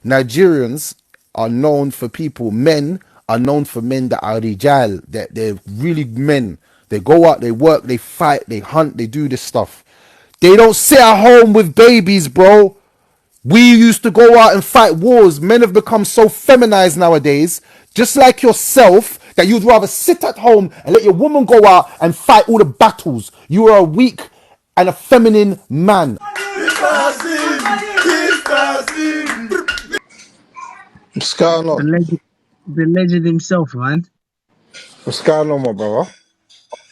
Nigerians are known for people, men are known for men that are rijal, that they're really men. They go out, they work, they fight, they hunt, they do this stuff. They don't sit at home with babies, bro. We used to go out and fight wars. Men have become so feminized nowadays, just like yourself, that you'd rather sit at home and let your woman go out and fight all the battles. You are a weak and a feminine man. What's going The on? legend, the legend himself, man. What's going on, my brother?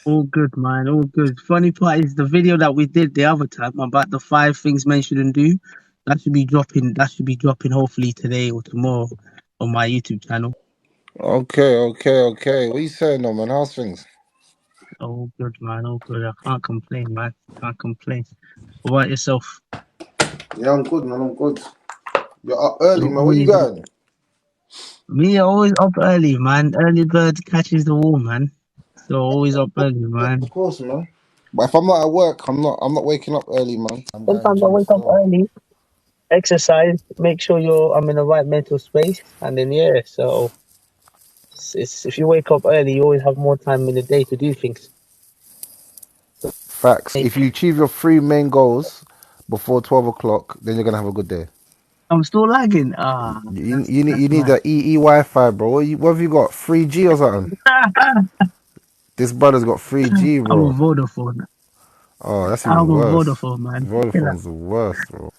All good, man. All good. Funny part is the video that we did the other time about the 5 things men shouldn't do. That should be dropping. That should be dropping hopefully today or tomorrow on my YouTube channel. Okay. What you saying, though, man? How's things? All good, man. All good. I can't complain, man. Can't complain. What about yourself? Yeah, I'm good, man. I'm good. You're up early, You're man. Where you always going? me. Always up early, man. Early bird catches the worm, man. So always up early, Yeah, man. of course, man. But if I'm not at work, I'm not waking up early, man. I'm going Sometimes I gym wake up still. early, exercise, make sure I'm in the right mental space, and then yeah. So it's if you wake up early, you always have more time in the day to do things. Facts. Hey, If you achieve your three main goals before 12 o'clock, then you're going to have a good day. I'm still lagging. You That's need mad. that EE Wi-Fi, bro. What have you got? 3G or something? This brother's got 3G, I'm a bro. Vodafone. Oh, that's I'm even a worse. Vodafone man. Vodafone's the worst, bro.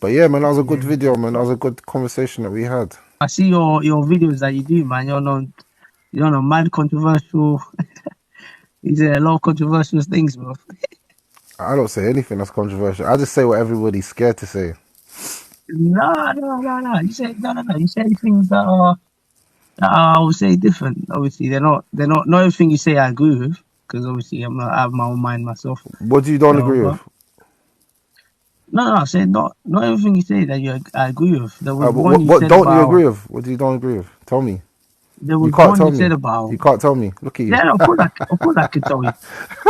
But yeah, man, that was a good Yeah. video, man. That was a good conversation that we had. I see your videos that you do, man. You're on a mad controversial. You say a lot of controversial things, bro. I don't say anything that's controversial. I just say what everybody's scared to say. No. You say no. You say things I would say different. Obviously, not everything you say I agree with because obviously I have my own mind myself. What do you don't So, agree with? but no. I said not everything you say that I agree with. There was But one you what said don't you about. agree with? What do you don't agree with? Tell me. There You was can't one tell you me. said about. You can't tell me. Look at you. Yeah, no, of course I could tell you.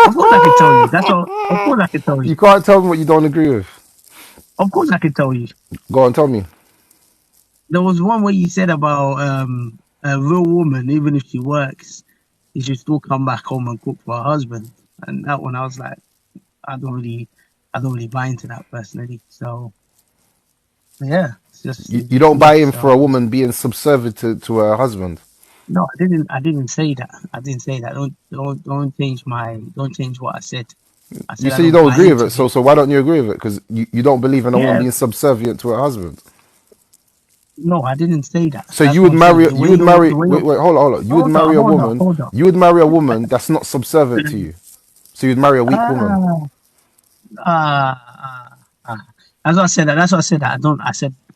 Of course I could tell you. That's all. Of course I could tell you. You can't tell me what you don't agree with. Of course I could tell you. Go on, tell me. There was one where you said about a real woman, even if she works, she should still come back home and cook for her husband. And that one, I was like, I don't really, I don't really buy into that personally. So yeah, You, it's you just don't buy me. in for a So woman being subservient to her husband. no, I didn't say that. I didn't say that. Don't change what I said. I You said I say you don't don't buy agree with into it, it. so why don't you agree with it? Because you don't believe in a woman Yeah, being subservient to her husband. no, I didn't say that. So That's you what would I'm saying. marry you would The marry way wait, you're, hold on. You would marry a woman. hold on. You would marry a woman that's not subservient to you. So you'd marry a weak woman. Ah, ah, ah. That's what I said.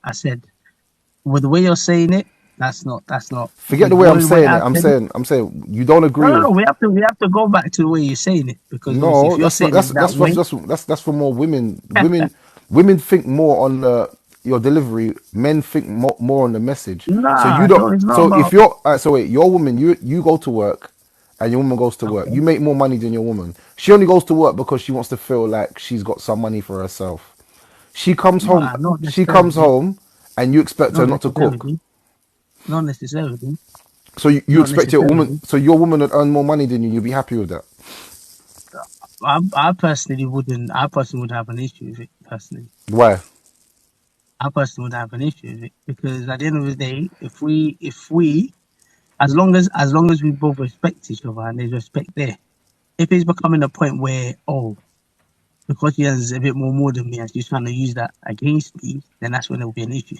I said, with the way you're saying it, that's not, Forget the with way I'm the way saying it. I've said it. I'm saying you don't agree No. with. We have to go back to the way you're saying it because obviously, if No, you're that's not. saying it that way, That's for more women. Women think more on your delivery. Men think more on the message. So you nah, don't. no, it's not So if about. you're so wait, your woman, you go to work, and your woman goes to work. Okay, You make more money than your woman. She only goes to work because she wants to feel like she's got some money for herself. She comes home. not She comes necessarily, home, and you expect her not not to cook. necessarily, not necessarily, So you not expect your woman. necessarily. So your woman would earn more money than you. You'd be happy with that. I personally wouldn't. I personally would have an issue with it. Personally, Why? I personally would have an issue with it because at the end of the day, if we as long as we both respect each other and there's respect there. If it's becoming a point where because she has a bit more than me and she's trying to use that against me, then that's when there will be an issue.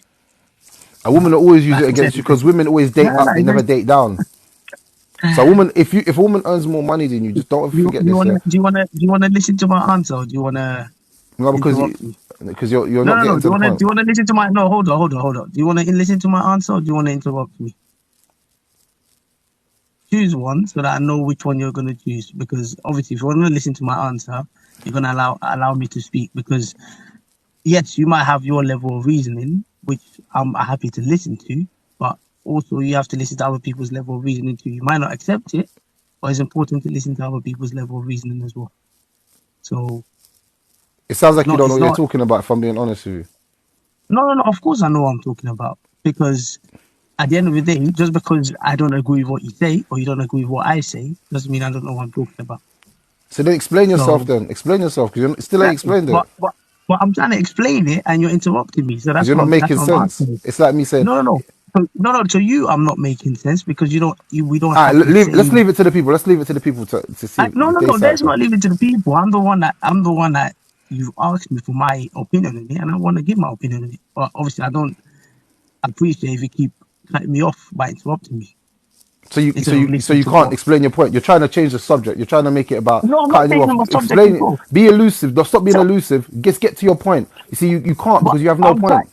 A woman But will always use like it I said, against you because women always no, date up. They never date down. So a woman, if a woman earns more money than you, just don't ever you forget you this. wanna Yeah, do you wanna listen to my answer or do you wanna no, interrupt me? because you're not No. getting Do to you the wanna point. listen to my no? Hold on. Do you wanna listen to my answer or do you wanna interrupt me? Choose one so that I know which one you're gonna choose. Because obviously, if you want to listen to my answer, you're gonna allow me to speak. Because yes, you might have your level of reasoning, which I'm happy to listen to, but also you have to listen to other people's level of reasoning too. You might not accept it, but it's important to listen to other people's level of reasoning as well. So It sounds like you don't know it's what you're not. talking about. If I'm being honest with you, No. Of course, I know what I'm talking about. because at the end of the day, just because I don't agree with what you say or you don't agree with what I say, doesn't mean I don't know what I'm talking about. So then explain yourself So, then. Explain yourself because you still ain't exactly. explained it. But I'm trying to explain it and you're interrupting me. So Because that's you're what not that's making what I'm sense. asking you. It's like me saying, No. No. To you, I'm not making sense because we don't all right, have the let's same. leave it to the people. Let's leave it to the people to see No, if they Let's cipher. not leave it to the people. I'm the one that you've asked me for my opinion on it, and I want to give my opinion on it. But obviously, I don't appreciate if you keep cutting me off by interrupting me So you so instead of you so listening you to can't what. explain your point. You're trying to change the subject. You're trying to make it about No, I'm not cutting you changing off. my subject at Explain it. all. Be elusive. Don't stop being So, elusive. Just get to your point. You see, you can't but because you have no point.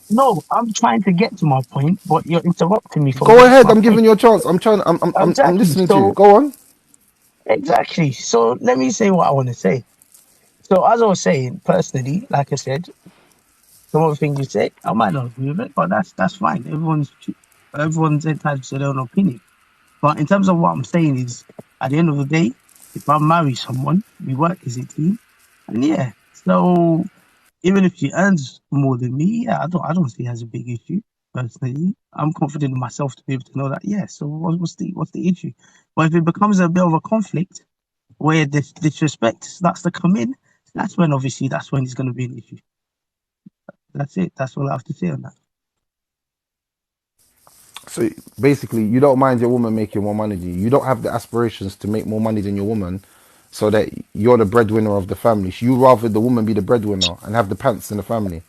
I'm trying to get to my point, but you're interrupting me from Go getting to ahead. my I'm point. giving you a chance. I'm trying. I'm Exactly. listening to you. Go on. So let me say what I want to say. So as I was saying, personally, like I said, some of the things you said, I might not agree with it, but that's fine. Everyone's entitled to their own opinion. But in terms of what I'm saying is, at the end of the day, if I marry someone, we work as a team, and yeah. So even if she earns more than me, yeah, I don't see it as a big issue. Personally, I'm confident in myself to be able to know that. Yeah. So what's the issue? But if it becomes a bit of a conflict where this disrespect starts to come in, that's when it's going to be an issue. That's it. That's all I have to say on that. So basically, you don't mind your woman making more money than you. You don't have the aspirations to make more money than your woman, so that you're the breadwinner of the family. So you rather the woman be the breadwinner and have the pants in the family.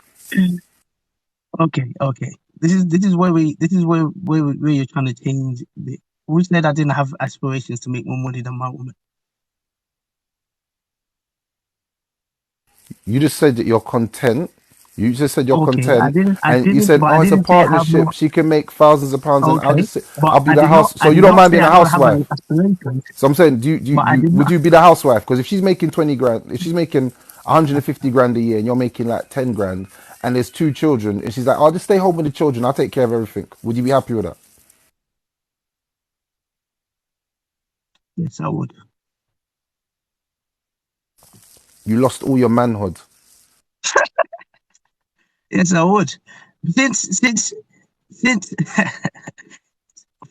Okay. This is where you're trying to change the. Who said I didn't have aspirations to make more money than my woman? You just said that you're content. You just said you're Okay, content, I and you didn't, said, but I "Oh, it's a didn't say I have no. partnership. She can make thousands of pounds, and Okay, but I'll be I the did not. house." So I you did don't not mind say being a I don't have any housewife. aspirations. So I'm saying, do you, But I did would not. you be the housewife? Because if she's making 20 grand, if she's making 150 grand a year, and you're making like 10 grand, and there's two children, and she's like, "I'll just stay home with the children. I'll take care of everything." Would you be happy with that? Yes, I would. You lost all your manhood. Yes, I would. Since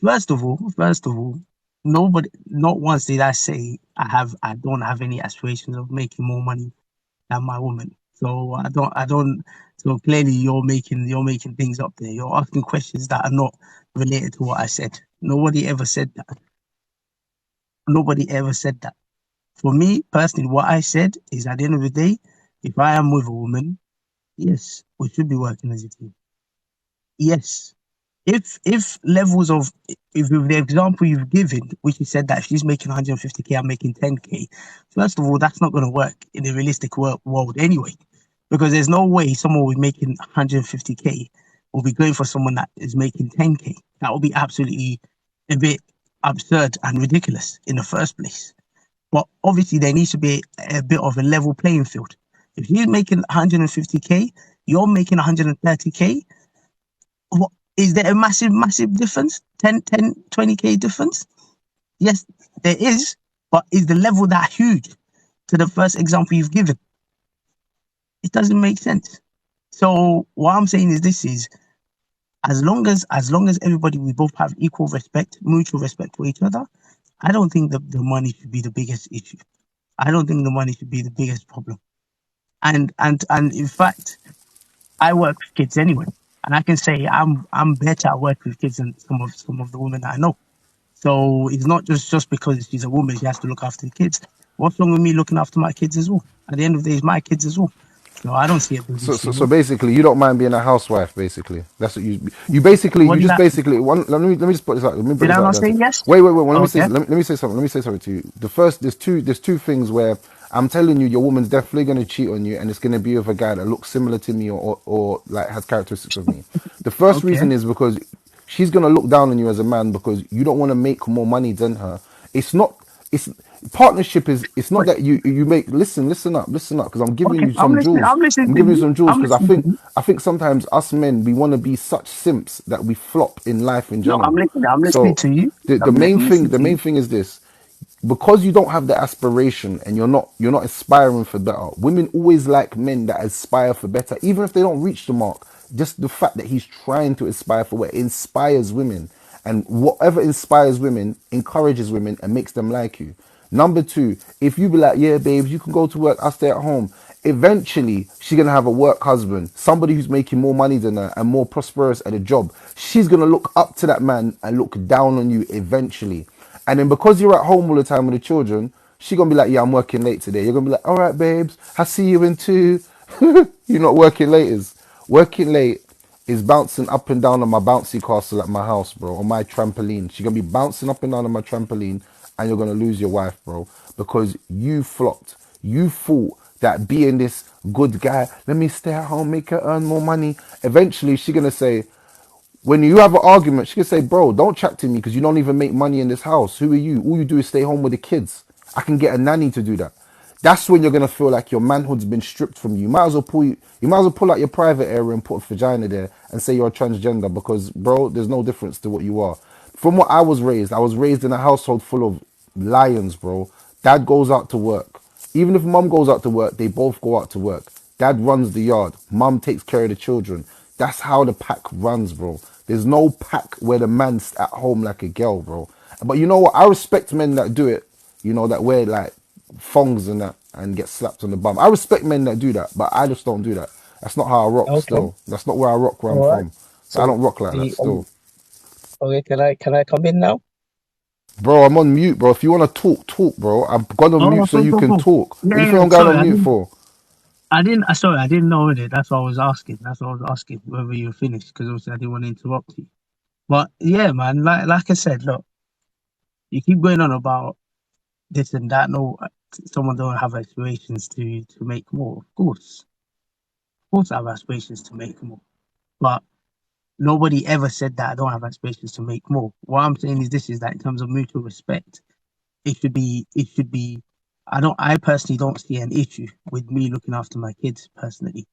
first of all, nobody, not once did I say I don't have any aspirations of making more money than my woman. So I don't. So clearly, you're making things up there. You're asking questions that are not related to what I said. Nobody ever said that. Nobody ever said that. For me personally, what I said is at the end of the day, if I am with a woman, yes, we should be working as a team. Yes, if levels of if with the example you've given, which you said that if she's making 150k, I'm making 10k. First of all, that's not going to work in a realistic world anyway, because there's no way someone with making 150k will be going for someone that is making 10k. That would be absolutely a bit absurd and ridiculous in the first place. But obviously, there needs to be a bit of a level playing field. If he's making 150k, you're making 130k. What is there a massive difference? 20k difference? Yes, there is, but is the level that huge to the first example you've given? It doesn't make sense. So what I'm saying is this is as long as everybody we both have equal respect, mutual respect for each other, I don't think the money should be the biggest issue. I don't think the money should be the biggest problem. And in fact, I work with kids anyway, and I can say I'm better at working with kids than some of the women that I know. So it's not just because she's a woman, she has to look after the kids. What's wrong with me looking after my kids as well? At the end of the day, it's my kids as well. So I don't see a big So, so, issue so there. basically, you don't mind being a housewife. Basically, that's what you basically What you did just I basically one. Let me just put this out. Let me put did this I out not there. say yes? Wait. Well, let me say Okay. let me say something. Let me say something to you. The first, there's two things where I'm telling you, your woman's definitely going to cheat on you, and it's going to be with a guy that looks similar to me or like has characteristics of me. The first Okay. reason is because she's going to look down on you as a man because you don't want to make more money than her. It's not. It's partnership is. It's not But that you make. Listen up, because I'm giving okay, you some jewels. I'm listening I'm to giving you you. some jewels I'm because I listening to think you. I think sometimes us men we want to be such simps that we flop in life in No, general. I'm listening So to you. the Let main me thing listen the to main you. thing is this: because you don't have the aspiration and you're not aspiring for better. Women always like men that aspire for better, even if they don't reach the mark. just the fact that he's trying to inspire for what inspires women, and whatever inspires women encourages women and makes them like you. Number two, if you be like, yeah, babes, you can go to work, I'll stay at home. Eventually, she's gonna have a work husband, somebody who's making more money than her and more prosperous at a job. She's gonna look up to that man and look down on you eventually. And then because you're at home all the time with the children, she gonna be like, yeah, I'm working late today. You're gonna be like, all right, babes, I'll see you in two. You're not working late. Is working late is bouncing up and down on my bouncy castle at my house, bro, on my trampoline. She's gonna be bouncing up and down on my trampoline, and you're gonna lose your wife, bro, because you flopped. You thought that being this good guy, let me stay at home, make her earn more money. Eventually, she's gonna say, when you have an argument, she can say, bro, don't chat to me because you don't even make money in this house. Who are you? All you do is stay home with the kids. I can get a nanny to do that. That's when you're gonna feel like your manhood's been stripped from you. You might as well pull out your private area and put a vagina there and say you're a transgender, because bro, there's no difference to what you are. From what I was raised in a household full of lions, bro. Dad goes out to work. Even if mum goes out to work, they both go out to work. Dad runs the yard. Mum takes care of the children. That's how the pack runs, bro. There's no pack where the man's at home like a girl, bro. But you know what? I respect men that do it, that wear like thongs and that and get slapped on the bum. I respect men that do that, but I just don't do that. That's not how I rock Okay. still. That's not where I rock where I'm All right. from. So I don't rock like that The still. okay, can I come in now? Bro, I'm on mute, bro. If you want to talk, talk, bro. I've gone on mute so you can Go. talk. What do you Yeah, think I'm going sorry, on mute for? Sorry, I didn't know it. That's what I was asking. That's what I was asking, whether you were finished, because obviously I didn't want to interrupt you. But yeah, man, like I said, look, you keep going on about this and that. No, someone don't have aspirations to make more. Of course, I have aspirations to make more. But nobody ever said that I don't have aspirations to make more. What I'm saying is this: is that in terms of mutual respect, it should be. I personally don't see an issue with me looking after my kids personally.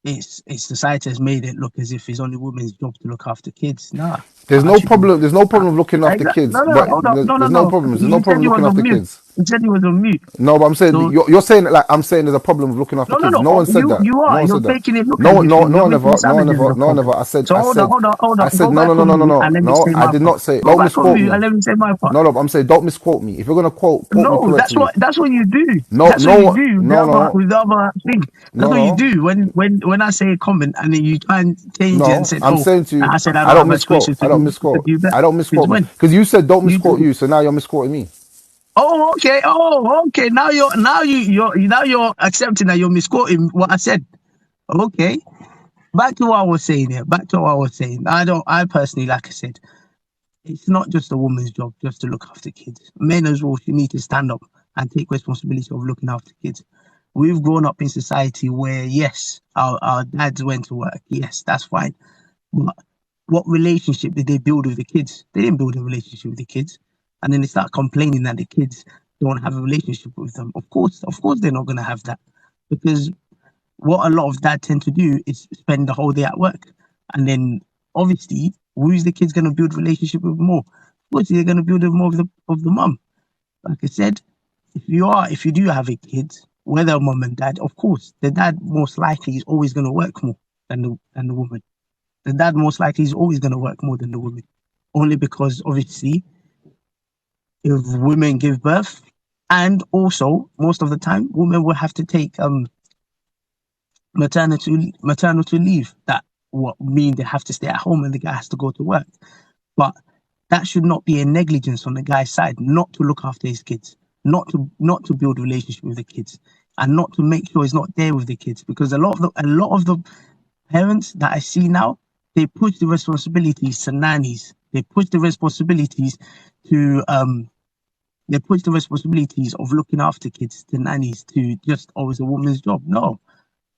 It's society has made it look as if it's only women's job to look after kids. Nah, There's I no actually problem. There's no problem looking after kids, no, but hold on, no, there's no no. problems. There's no You said problem you looking was after on mute. kids. You said you was on mute. No, but I'm saying So you're saying it like I'm saying there's a problem with looking after kids. no. No one said that. You No are. one You're said that. making it look as No, if no, you're no, making never, no, savages never, a no, never. problem. So hold on. I said, Go no, back no, no, on no, no, mute no, and let me no. say I my did part. not say. Go Don't back on misquote mute and me. let me say my part. No, no. But I'm saying don't misquote me. If you're gonna quote me No, correctly. that's what you do. No, That's what you no, do no, no, with the other thing. That's no, what you no. do when I say a comment and then you try and change it and No, said, I'm "Oh, saying to you, I said I I don't don't have misquote. aspirations to misquote. do better." I don't Since misquote me when because you said don't you misquote do? you, so now you're misquoting me. Oh, okay. Oh, okay. Now you're accepting that you're misquoting what I said. Okay. Back to what I was saying here. Back to what I was saying. I personally, like I said, it's not just a woman's job just to look after kids. Men as well, you need to stand up and take responsibility of looking after kids. We've grown up in society where, yes, our dads went to work. Yes, that's fine. But what relationship did they build with the kids? They didn't build a relationship with the kids. And then they start complaining that the kids don't have a relationship with them. Of course, they're not going to have that, because what a lot of dads tend to do is spend the whole day at work, and then obviously, who's the kids going to build relationship with more? Of course, they're going to build it more of the mum. Like I said, if you do have a kid, whether mum and dad, of course, the dad most likely is always going to work more than the woman. The dad most likely is always going to work more than the woman, only because obviously, if women give birth, and also most of the time, women will have to take maternity leave, that what mean they have to stay at home and the guy has to go to work. But that should not be a negligence on the guy's side not to look after his kids, not to build a relationship with the kids, and not to make sure he's not there with the kids, because a lot of the parents that I see now, they push the responsibilities to nannies. They push the responsibilities to of looking after kids to nannies, to just always a woman's job. No,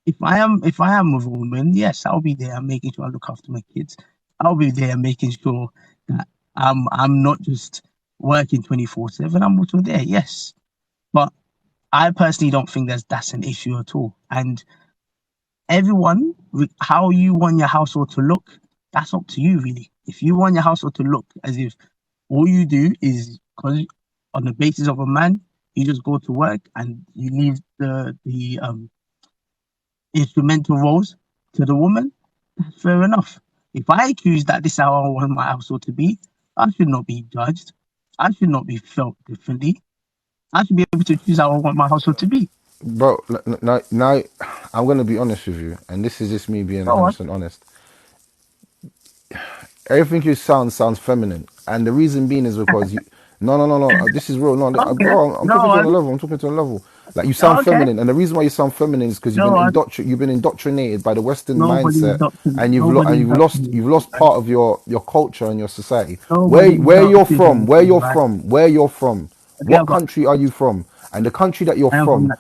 if I am with a woman, yes, I'll be there making sure I look after my kids. I'll be there making sure that I'm not just working 24/7. I'm also there, yes. But I personally don't think that's an issue at all. And everyone, how you want your household to look, that's up to you really. If you want your household to look as if all you do is, because on the basis of a man, you just go to work and you leave the instrumental roles to the woman, that's fair enough. If I choose that this is how I want my household to be, I should not be judged. I should not be felt differently. I should be able to choose how I want my household to be. Bro, now I'm gonna be honest with you, and this is just me being Go on. 100% honest. Everything you sounds feminine, and the reason being is because you. No. This is real. No, Okay. bro, I'm Go talking to you on a on. level. I'm talking to you on a level. Like you sound Okay. feminine, and the reason why you sound feminine is because Go on. you've been indoctrinated by the Western Nobody mindset, adopted. and Nobody adopted you've me. lost Right? part of your culture and your society. Nobody Where you're adopted from, me. Right? where you're from, Okay, what country are you from, and the country that you're I am from. from,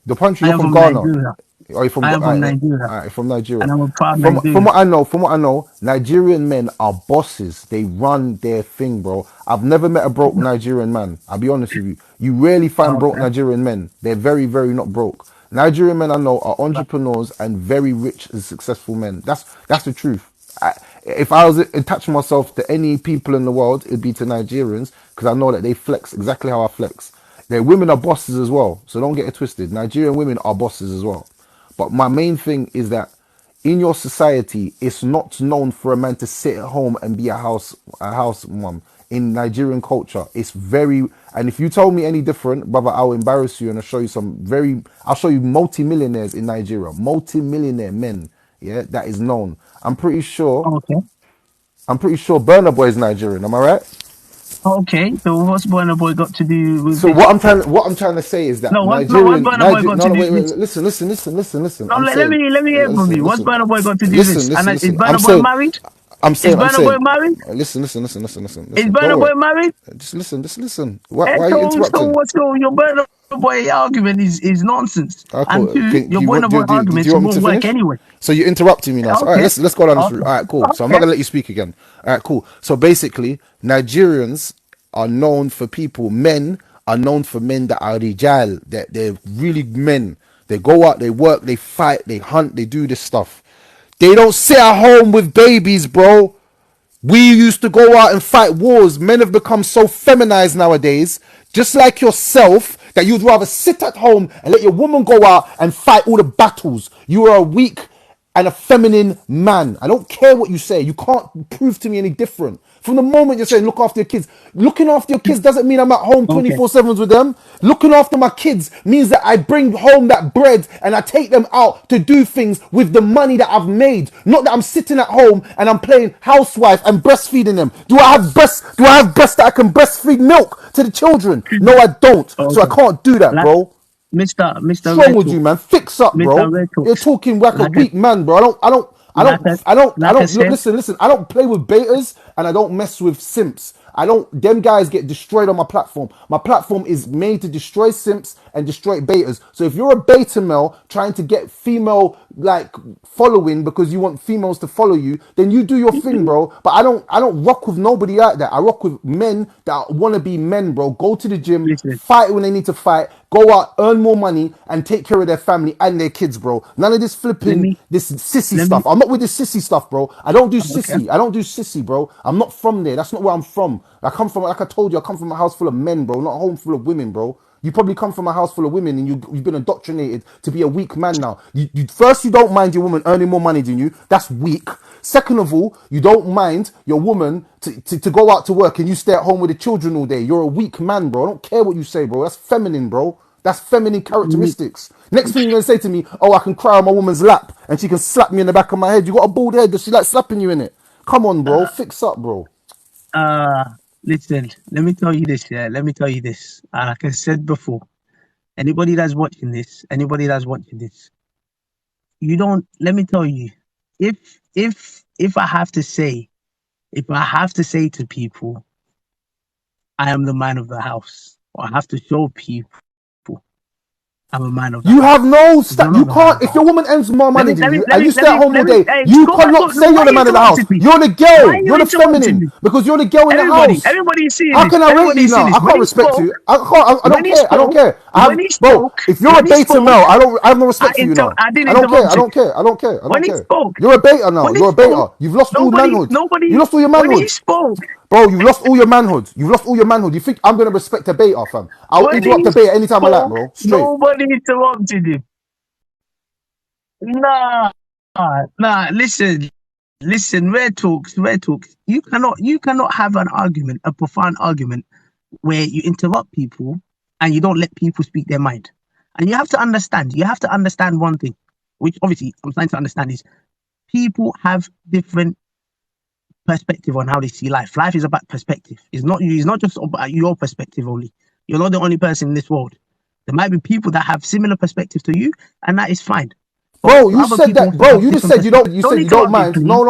the country I you're am from from Ghana. Nigeria. Are you from I am from Nigeria, from Nigeria? and I'm a proud From Nigerian. what I know, Nigerian men are bosses. They run their thing, bro. I've never met a broke Nigerian man. I'll be honest with you. You rarely find broke Okay. Nigerian men. They're very, very not broke. Nigerian men I know are But entrepreneurs and very rich and successful men. That's the truth. If I was attaching myself to any people in the world, it'd be to Nigerians because I know that they flex exactly how I flex. Their women are bosses as well, so don't get it twisted. Nigerian women are bosses as well. But my main thing is that in your society, it's not known for a man to sit at home and be a house mom. In Nigerian culture, it's very. And if you tell me any different, brother, I'll embarrass you and I'll show you multi-millionaires in Nigeria, multi-millionaire men. Yeah, that is known. okay. I'm pretty sure Burner Boy is Nigerian. Am I right? Okay. So what's Burna Boy got to do with So this? what I'm trying to say is that No, what's Burna Boy got No, to no, do wait, with this? listen. No, I'm let saying, me hear from you. What's Burna Boy got to do with this? And is listen. I'm Burna Boy saying, married? I'm Is saying, I'm Burna Boy saying. married? Is Listen. Don't Burna worry. Boy married? Just listen. And Why are you so interrupting? what's going? Your Burna Boy argument is nonsense. And Cool. two, your You Burna want Boy do you arguments want me to won't work finish? anyway. So you're interrupting me now. So, all right, Okay. let's go down this route. Okay. All right, cool. So I'm not Okay. gonna let you speak again. All right, cool. So basically, Nigerians are known for people. Men are known for men that are rijal. That they're really men. They go out, they work, they fight, they hunt, they do this stuff. They don't sit at home with babies, bro. We used to go out and fight wars. Men have become so feminized nowadays, just like yourself, that you'd rather sit at home and let your woman go out and fight all the battles. You are a weak and a feminine man. I don't care what you say. You can't prove to me any different. From the moment you're saying look after your kids, looking after your kids doesn't mean I'm at home Okay. 24/7 with them. Looking after my kids means that I bring home that bread and I take them out to do things with the money that I've made. Not that I'm sitting at home and I'm playing housewife and breastfeeding them. Do I have breasts? Do I have breasts that I can breastfeed milk to the children? No, I don't. So I Okay. can't do that, Like bro. Mr. What's wrong Red with you, Talk. man? Fix up, Mr. bro. Red You're Talks. talking like a Like I weak man, bro. like I like I Look, said, listen. I don't play with betas and I don't mess with simps. I don't. Them guys get destroyed on my platform. My platform is made to destroy simps and destroy betas. So if you're a beta male trying to get female like following because you want females to follow you, then you do your thing, bro. But I don't rock with nobody like that. I rock with men that want to be men, bro. Go to the gym, listen, fight when they need to fight, go out, earn more money, and take care of their family and their kids, bro. None of this let flipping, me this sissy let me stuff. I'm not with this sissy stuff, bro. I don't do okay. sissy. I don't do sissy, bro. I'm not from there. That's not where I'm from. I come from, like I told you, I come from a house full of men, bro, not a home full of women, bro. You probably come from a house full of women and you've been indoctrinated to be a weak man now. First, you don't mind your woman earning more money than you. That's weak. Second of all, you don't mind your woman to go out to work and you stay at home with the children all day. You're a weak man, bro. I don't care what you say, bro. That's feminine, bro. That's feminine characteristics. Next thing you're gonna say to me, oh, I can cry on my woman's lap and she can slap me in the back of my head. You got a bald head. Does she like slapping you in it? Come on, bro. Fix up, bro. Uh listen, let me tell you this, yeah. Let me tell you this. Like I said before, anybody that's watching this, you don't let me tell you, if I have to say, if I have to say to people, I am the man of the house, or I have to show people I'm a man of the You house. have no You're you not the man of can't. the If your house. woman earns more money than you and you stay at home all day, Hey, you go back. cannot say Why you're are the you man of the house. interrupting me? You're the Why girl. are you You're the interrupting feminine me? because you're the girl in the house. Everybody's seeing How this. can I rate you Everybody's seeing now? this. I When can't he respect spoke, you. I can't. I when don't he care. I don't spoke, care. I when have, he bro. spoke, If you're a when he beta male, spoke, I have no respect for you now. I didn't I don't care. interrupt I him. don't care. I don't care. I When don't he care. spoke, You're a beta now. when he You're a spoke, beta. You've lost all manhood. You lost all your when he manhood. spoke, Bro, you've lost all your manhood. You've lost all your manhood. You think I'm gonna respect a beta, fam? I'll when interrupt he a beta anytime I like, spoke, bro. Straight. nobody interrupted him. Nah. Nah, listen, rare talks, rare talks. You cannot have an argument, a profound argument, where you interrupt people and you don't let people speak their mind. And you have to understand one thing, which obviously I'm trying to understand is people have different perspective on how they see life. Life is about perspective. It's not just about your perspective only. You're not the only person in this world. There might be people that have similar perspective to you, and that is fine. Bro, you said that, bro. You just said you don't. You said you don't mind. No.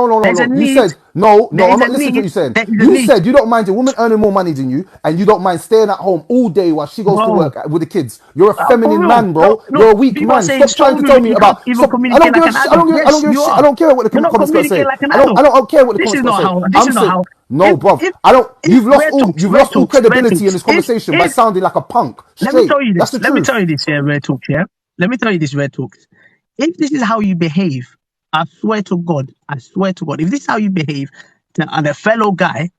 You said no. I'm not listening to what you said. You said you don't mind a woman earning more money than you, and you don't mind staying at home all day while she goes to work with the kids. You're a feminine man, bro. You're a weak man. Stop trying to tell me about. I don't give a shit. I don't care what the comments gonna say. I don't care what the comments gonna say. This is not how. No, bro. I don't. You've lost all credibility in this conversation by sounding like a punk. Let me tell you this. Let me tell you this, Rare Talk. Yeah. Let me tell you this, Rare Talk. If this is how you behave, I swear to God, if this is how you behave to a fellow guy,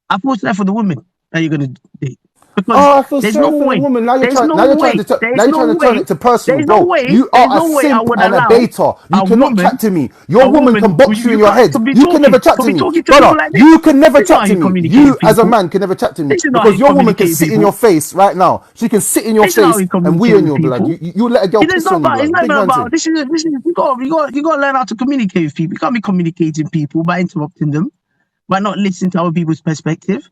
I feel sorry for the woman that you're gonna date. Because I feel sorry for the woman. Now you're trying to turn it to personal, bro. You are a simp and a beta. You cannot chat to me. Your woman can box you in your head. You can never chat to me, brother. You can never chat to me. You as a man can never chat to me because your woman can sit in your face right now. She can sit in your face and we in your blood. You let a girl piss on you. It's not about this. You got to learn how to communicate with people. You can't be communicating people by interrupting them, by not listening to other people's perspective.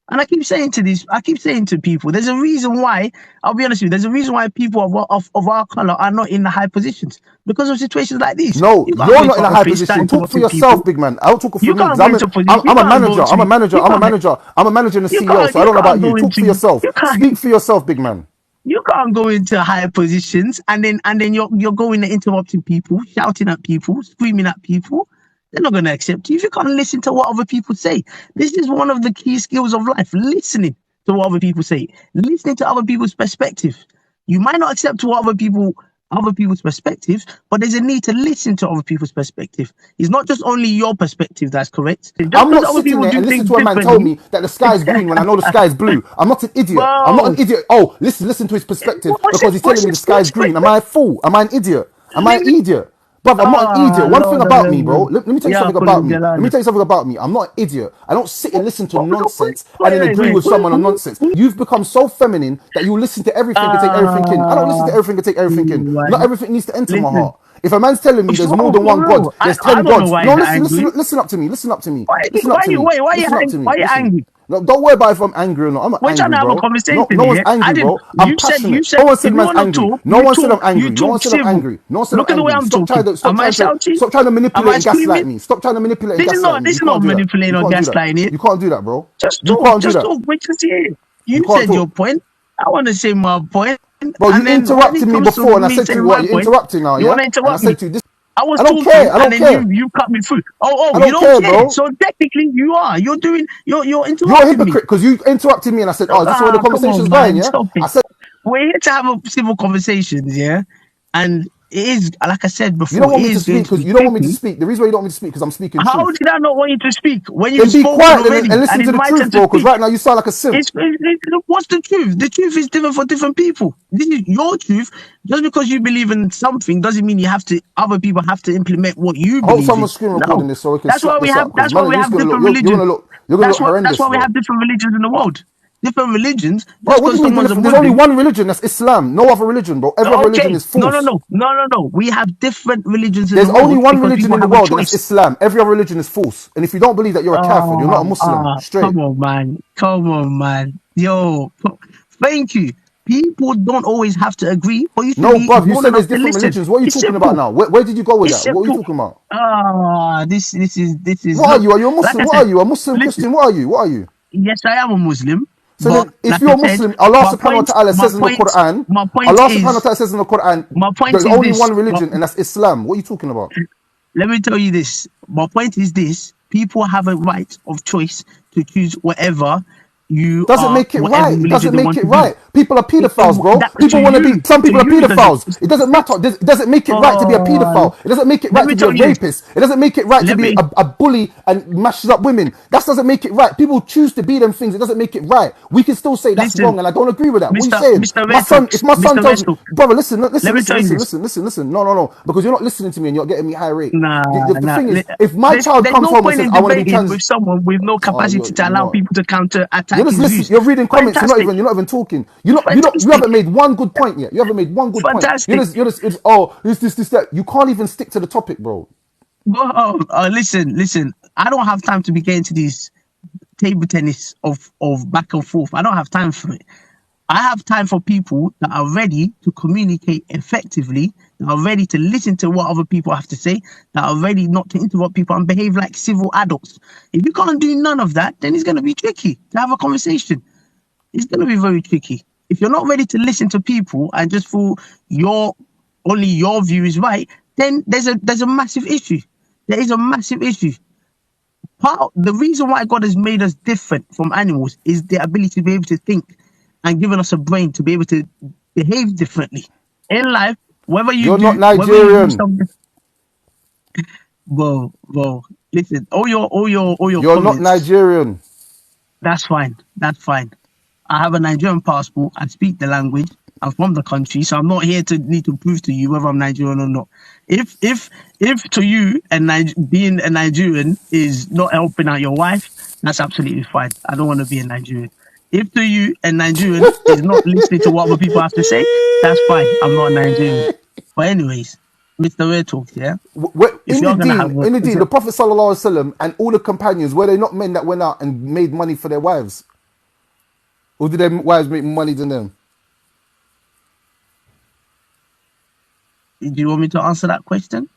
And I keep saying to people, there's a reason why, I'll be honest with you, there's a reason why people of our color are not in the high positions because of situations like these. No, you're not in a high position. Talk for yourself, big man. I'll talk for me. I'm a manager and a CEO, so I don't know about you. Talk for yourself. Speak for yourself, big man. You can't go into high positions and then you're going and interrupting people, shouting at people, screaming at people. They're not going to accept you if you can't listen to what other people say. This is one of the key skills of life, listening to what other people say, listening to other people's perspective. You might not accept what other people's perspectives, but there's a need to listen to other people's perspective. It's not just only your perspective that's correct. I'm not sitting there and listening to a man tell me that the sky is green when I know the sky is blue. I'm not an idiot. I'm not an idiot. Oh, listen to his perspective because he's telling me the sky is green. Am I a fool? Am I an idiot? Am I an idiot? But I'm not an idiot. One thing about me, bro. Let me tell you something about me. Let me tell you something about me. I'm not an idiot. I don't sit and listen to nonsense and then agree with someone on nonsense. You've become so feminine that you listen to everything and take everything in. I don't listen to everything and take everything in. Not everything needs to enter my heart. If a man's telling me there's more than one God, there's 10 gods. No, listen up to me. Listen up to me. Why are you angry? No, don't worry about if I'm angry or not. I'm not angry, trying to have a conversation. No one's angry, bro. I'm passionate. No one said man's angry. No one said I'm angry. No one said I'm angry. No one said I'm angry. Look at the way I'm talking. Stop trying to manipulate and gaslight me. Stop trying to manipulate and gaslight me. This is not manipulating or gaslighting it. You can't do that, bro. Just talk. Wait to see it. You said your point. I want to say my point. Bro, you interrupted me before and I said to you, what? You're interrupting now, yeah? You want to interrupt me? I don't care. I don't care. You cut me through. You don't care, bro. So technically, you are. You're interrupting me. You're a hypocrite because you interrupted me and I said, "Oh, this is where the conversation's going." Yeah. I said, we're here to have a civil conversations, yeah. And it is, like I said before, you don't want me to speak because you don't want me to speak. The reason why you don't want me to speak because I'm speaking truth. How did I not want you to speak when you be quiet and listen to the truth, bro? Because right now you sound like a simp. What's the truth? The truth is different for different people. This is your truth. Just because you believe in something doesn't mean other people have to implement what you believe. Hope someone's screen recording this so we can. That's why we have different religions. That's why we have different religions in the world. Different religions. Bro, what do you mean? There's only one religion, that's Islam. No other religion, bro. Every other religion is false. No. We have different religions in the world. There's only one religion in the world, and that's Islam. Every other religion is false. And if you don't believe that, you're a kafir. You're not a Muslim. Straight. Come on, man. Yo, thank you. People don't always have to agree. No, bruv, you said there's different religions. What are you talking about now? Where did you go with that? What are you talking about? This is. What are you? Are you a Muslim? What are you? A Muslim, Christian? What are you? Yes, I am a Muslim. So then, if you're Muslim, Allah subhanahu wa ta'ala says in the Quran, Allah subhanahu wa ta'ala says in the Quran, there's only one religion and that's Islam. What are you talking about? Let me tell you this. My point is this. People have a right of choice to choose whatever you doesn't make it right. Doesn't make it right. People are pedophiles, bro. To People want to you, be. Some to people are you, pedophiles. It doesn't matter. It doesn't make it right to be a oh, pedophile. It doesn't make it let right me to be a tell you. rapist. It doesn't make it right to Let be me. a bully and mashes up women. That doesn't make it right. People choose to be them things. It doesn't make it right. We can still say that's Listen, wrong, and I don't agree with that. What are you Mr. saying? Mr. My Red son, if Talks, my son Mr. Red tells me, Talk. brother, listen, Let me tell you this. listen. No, because you're not listening to me and you're getting me high rate. Nah, The nah. thing is, if my child There's comes no home and point says, in I want to be debating trans, with someone with no oh, capacity to you're allow not. people to counter You're attack just his listening. views. You're reading comments. Fantastic, You're not even talking. You fantastic, haven't made one good point yet. You haven't made one good point. fantastic. You're just it's, oh, this, that. You can't even stick to the topic, bro. Listen. I don't have time to be getting to these table tennis of back and forth. I don't have time for it. I have time for people that are ready to communicate effectively, that are ready to listen to what other people have to say, that are ready not to interrupt people and behave like civil adults. If you can't do none of that, then it's going to be tricky to have a conversation. It's going to be very tricky. If you're not ready to listen to people and just feel only your view is right, then there's a massive issue. There is a massive issue. The reason why God has made us different from animals is the ability to be able to think and given us a brain to be able to behave differently in life. Whether you You're not do Nigerian. something, bro. Listen, all your You're not comments. Nigerian. That's fine. That's fine. I have a Nigerian passport. I speak the language. I'm from the country, so I'm not here to need to prove to you whether I'm Nigerian or not. If to you and being a Nigerian is not helping out your wife, that's absolutely fine. I don't want to be a Nigerian. If to you a Nigerian is not listening to what other people have to say, that's fine. I'm not a Nigerian. But anyways, Mr. Red Talks, yeah. If In you're gonna have the deen, the Prophet Sallallahu Alaihi Wasallam and all the companions, were they not men that went out and made money for their wives? Or did their wives make more money than them? do you want me to answer that question?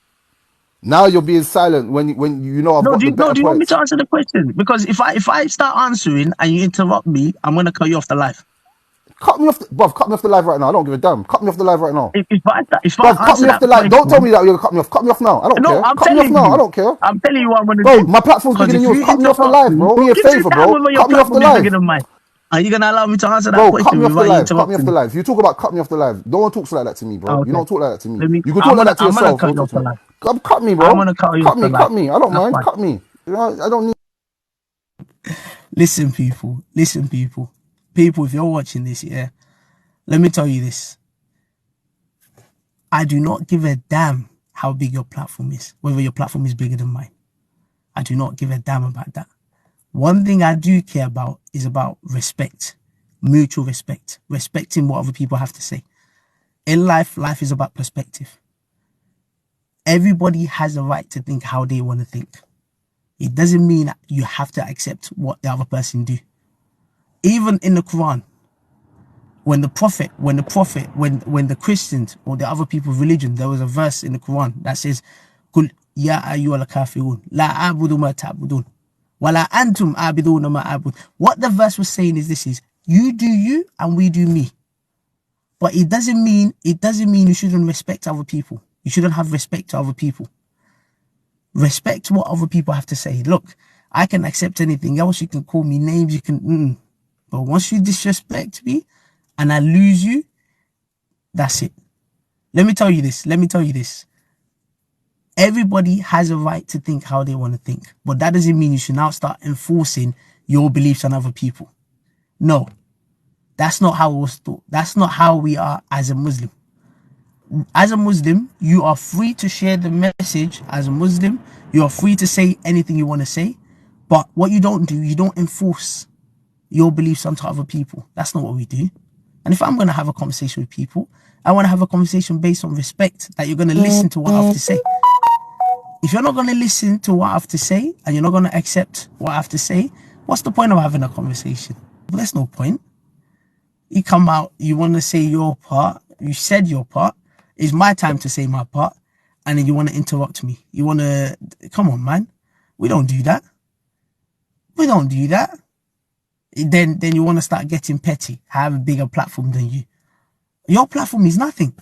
Now you're being silent when you know I've got the better Do you want me points. to answer the question? Because if I start answering and you interrupt me, I'm gonna cut you off the live. Cut me off, bruv. Cut me off the live right now. I don't give a damn. Cut me off the live right now. If I Bruv, cut answer me off that the live. Don't tell question, me that you're gonna cut me off. Cut me off now. I don't no, care. I'm Cut me off telling now. I you. don't care. I'm telling you what I'm gonna Bro, do. my platform's bigger Because than if yours. you Cut me off the interrupt live, me, bro. who Me a gives a favor, damn bro. whether your Cut me off the platform is bigger live. than mine? Are you gonna allow me to answer that Bro, cut question me off the without you live. Cut me interrupting off me? the live. You talk about cut me off the live. Don't want to talk like that to me, bro. You Okay. don't talk like that to me. You can talk like that to I'm gonna yourself. cut Don't you talk off to the me. live. Cut me, I'm bro. gonna cut you off Cut the me. live. Cut me. I don't That's mind. fine. Cut me. You know, I don't need. Listen, people. People, if you're watching this, yeah, let me tell you this. I do not give a damn how big your platform is, whether your platform is bigger than mine. I do not give a damn about that. One thing I do care about is about respect, mutual respect, respecting what other people have to say. In life is about perspective. Everybody has a right to think how they want to think. It doesn't mean that you have to accept what the other person do. Even in the Quran, when the Christians or the other people's religion, there was a verse in the Quran that says, "Kul ya ayyuhal kafirun, la a'budu ma ta'budun, wa la antum a'buduna ma a'bud." What the verse was saying is this: is you do you and we do me. But it doesn't mean you shouldn't respect other people. You shouldn't have respect to other people. Respect what other people have to say. Look, I can accept anything else. You can call me names. You can, but once you disrespect me and I lose you, that's it. Let me tell you this. Everybody has a right to think how they want to think, but that doesn't mean you should now start enforcing your beliefs on other people. No, that's not how it was taught. That's not how we are as a Muslim. As a Muslim, you are free to share the message. As a Muslim, you are free to say anything you want to say, but what you don't do, you don't enforce your beliefs onto other people. That's not what we do. And if I'm going to have a conversation with people, I want to have a conversation based on respect, that you're going to listen to what I have to say. If you're not going to listen to what I have to say and you're not going to accept what I have to say, what's the point of having a conversation? Well, there's no point. You come out, you want to say your part, you said your part, it's my time to say my part, and then you want to interrupt me. You want to, come on, man. We don't do that. We don't do that. Then you want to start getting petty. I have a bigger platform than you. Your platform is nothing.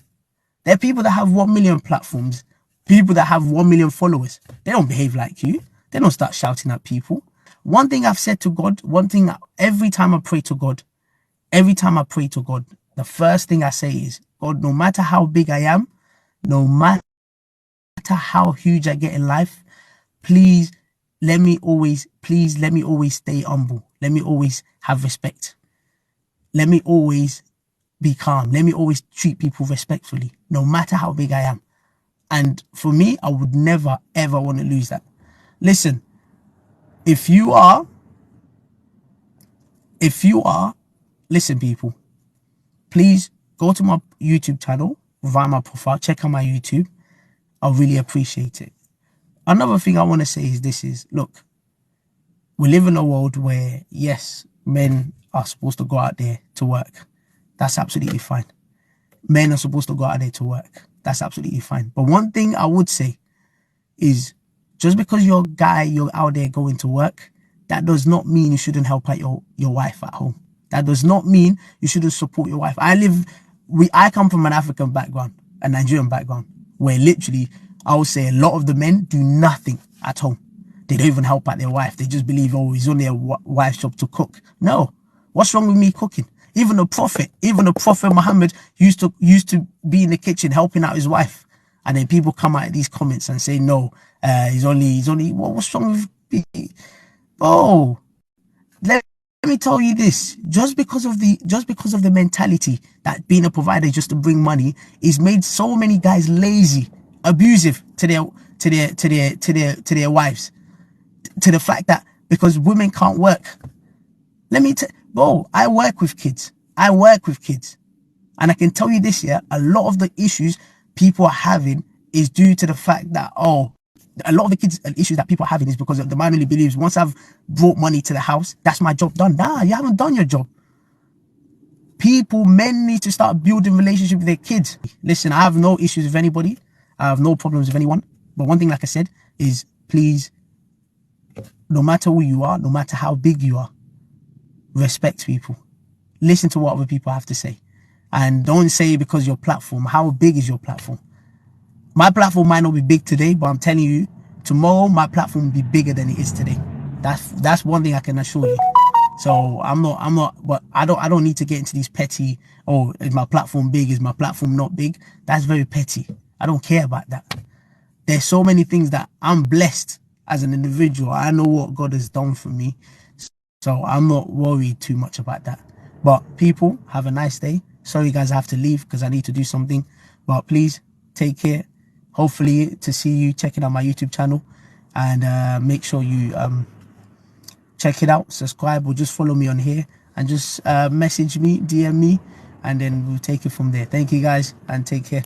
There are people that have 1 million platforms, people that have 1 million followers. They don't behave like you. They don't start shouting at people. One thing I've said to God, every time I pray to God, every time I pray to God, the first thing I say is, God, no matter how big I am, no matter how huge I get in life, please let me always stay humble. Let me always have respect. Let me always be calm. Let me always treat people respectfully, no matter how big I am. And for me, I would never, ever want to lose that. Listen, if you are, listen, people, please go to my YouTube channel, via my profile, check out my YouTube. I'll really appreciate it. Another thing I want to say is this is, look, we live in a world where, yes, men are supposed to go out there to work. That's absolutely fine. Men are supposed to go out there to work. That's absolutely fine. But one thing I would say is, just because you're a guy, you're out there going to work, that does not mean you shouldn't help out your wife at home. That does not mean you shouldn't support your wife. I come from an African background, a Nigerian background, where literally, I would say a lot of the men do nothing at home. They don't even help out their wife. They just believe, oh, it's only a wife's job to cook. No. What's wrong with me cooking? Even the Prophet Muhammad used to be in the kitchen helping out his wife. And then people come out of these comments and say, no, he's only, what's wrong with me? Oh, let me tell you this. Just because of the mentality that being a provider is just to bring money, is made so many guys lazy, abusive to their wives, to the fact that because women can't work. Let me bro, I work with kids. And I can tell you this, yeah, a lot of the issues people are having is due to the fact that, a lot of the kids issues that people are having is because the man only believes, once I've brought money to the house, that's my job done. Nah, you haven't done your job. Men need to start building relationships with their kids. Listen, I have no issues with anybody. I have no problems with anyone. But one thing, like I said, is please, no matter who you are, no matter how big you are, respect people. Listen to what other people have to say. And don't say because your platform, how big is your platform? My platform might not be big today, but I'm telling you, tomorrow my platform will be bigger than it is today. That's one thing I can assure you. So but I don't need to get into these petty, is my platform big? Is my platform not big? That's very petty. I don't care about that. There's so many things that I'm blessed as an individual. I know what God has done for me. So I'm not worried too much about that. But people, have a nice day. Sorry guys, I have to leave because I need to do something. But please take care. Hopefully to see you checking out my YouTube channel. And make sure you check it out, subscribe, or just follow me on here. And just message me, DM me. And then we'll take it from there. Thank you guys and take care.